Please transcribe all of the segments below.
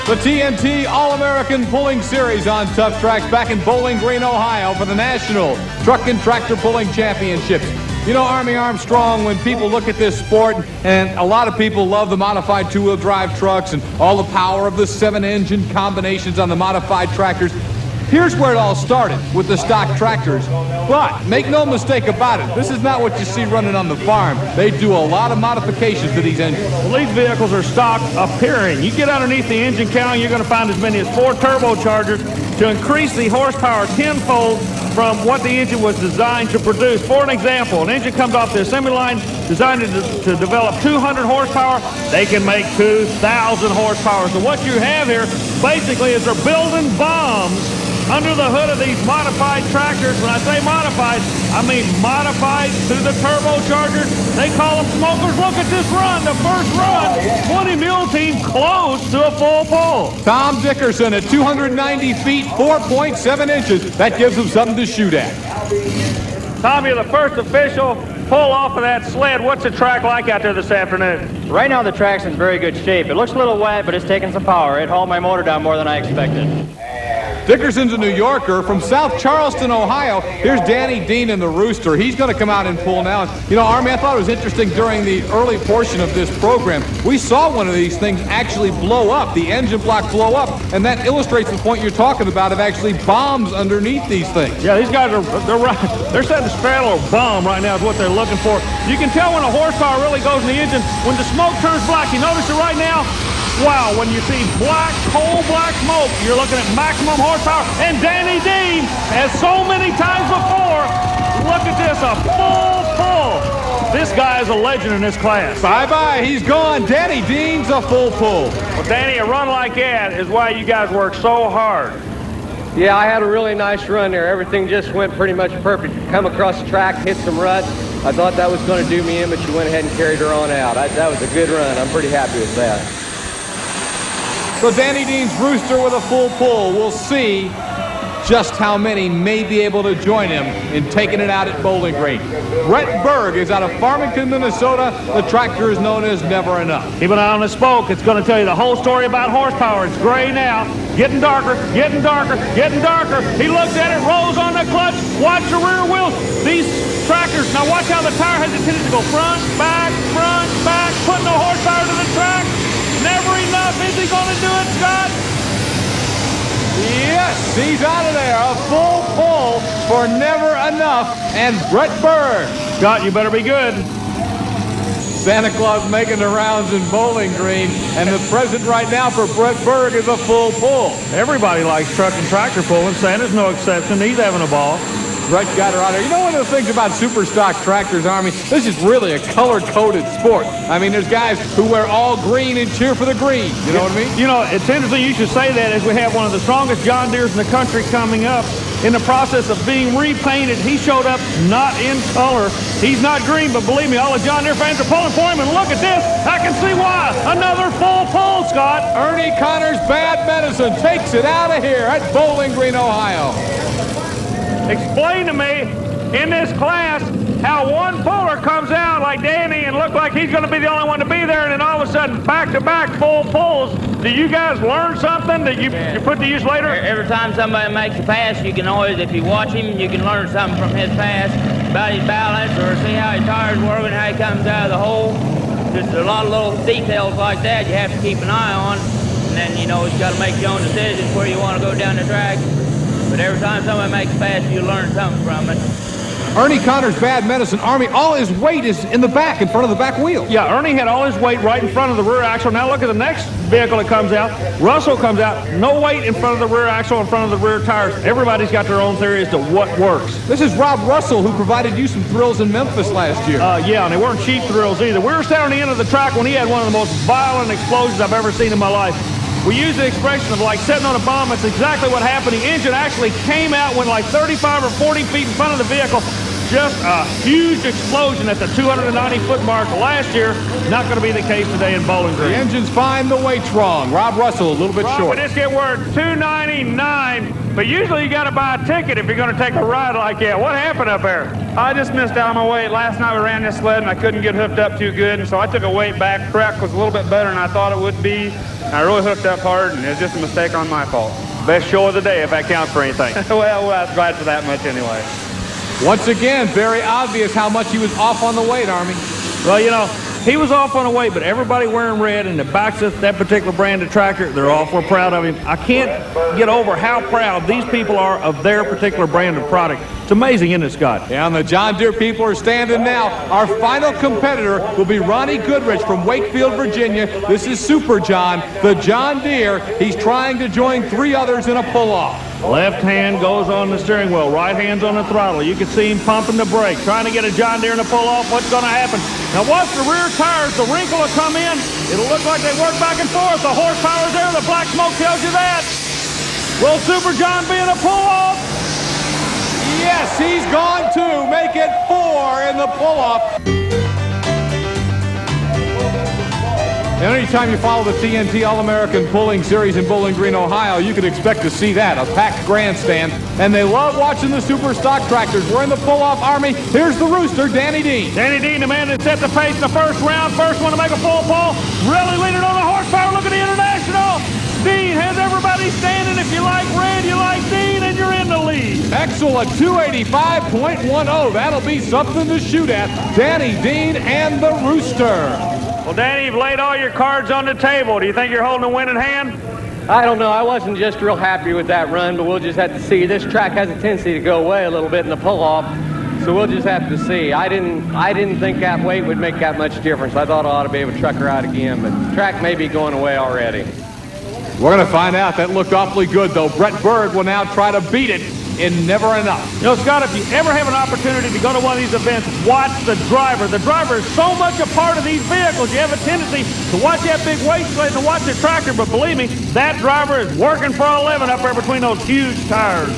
The TNT All-American Pulling Series on Tough Tracks back in Bowling Green, Ohio for the National Truck and Tractor Pulling Championships. You know, Army Armstrong, when people look at this sport, and a lot of people love the modified two-wheel drive trucks and all the power of the 7-engine combinations on the modified tractors, here's where it all started, with the stock tractors. But make no mistake about it, this is not what you see running on the farm. They do a lot of modifications to these engines. Well, these vehicles are stock appearing. You get underneath the engine counter, you're going to find as many as 4 turbochargers to increase the horsepower tenfold from what the engine was designed to produce. For an example, an engine comes off the assembly line designed to develop 200 horsepower. They can make 2,000 horsepower. So what you have here basically is they're building bombs under the hood of these modified tractors. When I say modified, I mean modified to the turbochargers. They call them smokers. Look at this run, the first run. 20 mule team close to a full pull. Tom Dickerson at 290 feet, 4.7 inches. That gives him something to shoot at. Tom, you're the first official pull off of that sled. What's the track like out there this afternoon? Right now the track's in very good shape. It looks a little wet, but it's taking some power. It hauled my motor down more than I expected. Dickerson's a New Yorker from South Charleston, Ohio. Here's Danny Dean in the Rooster. He's going to come out and pull now. You know, Army, I thought it was interesting during the early portion of this program. We saw one of these things actually blow up, the engine block blow up, and that illustrates the point you're talking about of actually bombs underneath these things. Yeah, these guys they're setting a straddle or bomb right now is what they're looking for. You can tell when a horsepower really goes in the engine when the smoke turns black. You notice it right now? Wow, when you see black, coal black smoke, you're looking at maximum horsepower. And Danny Dean, as so many times before, look at this, a full pull. This guy is a legend in this class. Bye-bye, he's gone. Danny Dean's a full pull. Well, Danny, a run like that is why you guys work so hard. Yeah, I had a really nice run there. Everything just went pretty much perfect. Come across the track, hit some ruts. I thought that was going to do me in, but you went ahead and carried her on out. That was a good run. I'm pretty happy with that. So Danny Dean's Rooster with a full pull. We'll see just how many may be able to join him in taking it out at Bowling Green. Brett Berg is out of Farmington, Minnesota. The tractor is known as Never Enough. Keep an eye on the smoke. It's going to tell you the whole story about horsepower. It's gray now, getting darker, getting darker, getting darker. He looks at it, rolls on the clutch. Watch the rear wheels. These tractors, now watch how the tire has a tendency to go front, back, putting the horsepower to the track. Never enough. Is he going to do it, Scott? Yes, he's out of there. A full pull for Never Enough and Brett Berg. Scott, you better be good. Santa Claus making the rounds in Bowling Green, and the present right now for Brett Berg is a full pull. Everybody likes truck and tractor pulling. Santa's no exception. He's having a ball. Brett got her out there. You know, one of the things about super stock tractors, Army, this is really a color-coded sport. I mean, there's guys who wear all green and cheer for the green. You know what I mean? You know, it's interesting you should say that as we have one of the strongest John Deeres in the country coming up in the process of being repainted. He showed up not in color. He's not green, but believe me, all the John Deere fans are pulling for him, and look at this. I can see why. Another full pull, Scott. Ernie Connor's Bad Medicine takes it out of here at Bowling Green, Ohio. Explain to me in this class how one puller comes out like Danny and look like he's going to be the only one to be there, and then all of a sudden back-to-back full pulls. Do you guys learn something that you put to use later? Every time somebody makes a pass, you can always, if you watch him, you can learn something from his pass about his balance or see how his tire's working, how he comes out of the hole. Just a lot of little details like that you have to keep an eye on, and then, you know, you got to make your own decisions where you want to go down the track. But every time somebody makes a pass, you learn something from it. Ernie Connor's Bad Medicine, Army, all his weight is in the back, in front of the back wheel. Yeah, Ernie had all his weight right in front of the rear axle. Now look at the next vehicle that comes out. Russell comes out, no weight in front of the rear axle, in front of the rear tires. Everybody's got their own theory as to what works. This is Rob Russell, who provided you some thrills in Memphis last year. Yeah, and they weren't cheap thrills either. We were standing on the end of the track when he had one of the most violent explosions I've ever seen in my life. We use the expression of like sitting on a bomb. It's exactly what happened. The engine actually came out when like 35 or 40 feet in front of the vehicle. Just a huge explosion at the 290-foot mark last year. Not going to be the case today in Bowling Green. The engine's fine, the weight's wrong. Rob Russell, a little bit short. But this get word 299. But usually you got to buy a ticket if you're going to take a ride like that. What happened up there? I just missed out on my weight. Last night we ran this sled and I couldn't get hooked up too good, and so I took a weight back. Track was a little bit better than I thought it would be. I really hooked up hard, and it was just a mistake on my fault. Best show of the day, if that counts for anything. well, I tried for that much anyway. Once again, very obvious how much he was off on the weight, Army. Well, you know, he was off on the weight, but everybody wearing red and the backs of that particular brand of tractor, they're awful proud of him. I can't get over how proud these people are of their particular brand of product. It's amazing, isn't it, Scott? Yeah, and the John Deere people are standing now. Our final competitor will be Ronnie Goodrich from Wakefield, Virginia. This is Super John, the John Deere. He's trying to join 3 others in a pull-off. Left hand goes on the steering wheel, right hand's on the throttle. You can see him pumping the brake, trying to get a John Deere in a pull-off. What's going to happen? Now watch the rear tires, the wrinkle will come in. It'll look like they work back and forth. The horsepower's there, the black smoke tells you that. Will Super John be in a pull-off? Yes, he's gone to make it 4 in the pull-off. And anytime you follow the TNT All-American Pulling Series in Bowling Green, Ohio, you can expect to see that, a packed grandstand. And they love watching the super stock tractors. We're in the pull-off, Army. Here's the rooster, Danny Dean. Danny Dean, the man that set the pace in the first round. First one to make a full pull. Really leaning on the horsepower. Look at the International. Dean has everybody standing. If you like red, you like Dean, and you're in the lead. Excellent, 285.10. That'll be something to shoot at. Danny Dean and the rooster. Well, Danny, you've laid all your cards on the table. Do you think you're holding a winning hand? I don't know. I wasn't just real happy with that run, but we'll just have to see. This track has a tendency to go away a little bit in the pull-off, so we'll just have to see. I didn't think that weight would make that much difference. I thought I ought to be able to truck her out again, but the track may be going away already. We're going to find out. That looked awfully good, though. Brett Berg will now try to beat it in Never Enough. You know, Scott, if you ever have an opportunity to go to one of these events, watch the driver. The driver is so much a part of these vehicles. You have a tendency to watch that big weight sled and watch the tractor, but believe me, that driver is working for a living up there between those huge tires.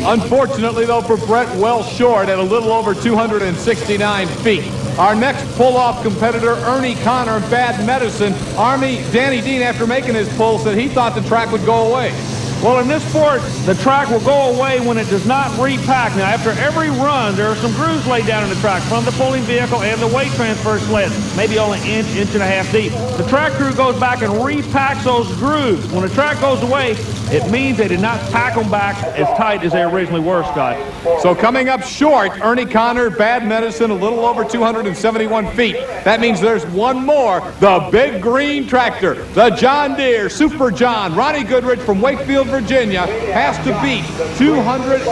Unfortunately, though, for Brett, well short at a little over 269 feet. Our next pull-off competitor, Ernie Connor, Bad Medicine. Army, Danny Dean, after making his pull, said he thought the track would go away. Well, in this sport, the track will go away when it does not repack. Now, after every run, there are some grooves laid down in the track from the pulling vehicle and the weight transfer sled, maybe only an inch and a half deep. The track crew goes back and repacks those grooves. When the track goes away, it means they did not pack them back as tight as they originally were, Scott. So coming up short, Ernie Connor, Bad Medicine, a little over 271 feet. That means there's one more, the big green tractor, the John Deere Super John. Ronnie Goodrich from Wakefield, Virginia, has to beat 285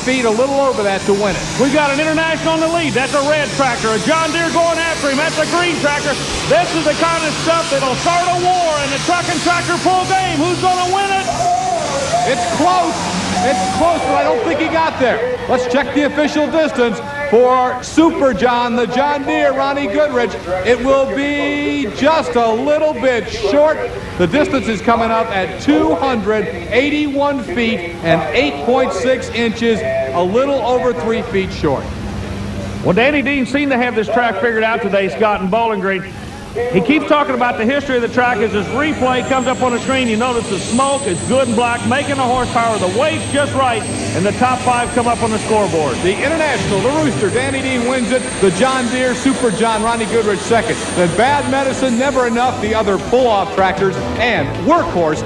feet, a little over that to win it. We got an International in the lead. That's a red tractor. A John Deere going after him. That's a green tractor. This is the kind of stuff that'll start a war in the truck and tractor pull game. Who's going to win it? It's close. It's close, but I don't think he got there. Let's check the official distance for Super John, the John Deere, Ronnie Goodrich. It will be just a little bit short. The distance is coming up at 281 feet and 8.6 inches, a little over 3 feet short. Well, Danny Dean seemed to have this track figured out today, Scott, in Bowling Green. He keeps talking about the history of the track. As this replay comes up on the screen, you notice the smoke is good and black, making the horsepower, the weight's just right, and the top 5 come up on the scoreboard. The International, the Rooster, Danny Dean wins it. The John Deere, Super John, Ronnie Goodrich second. The Bad Medicine, Never Enough, the other pull-off tractors, and Workhorse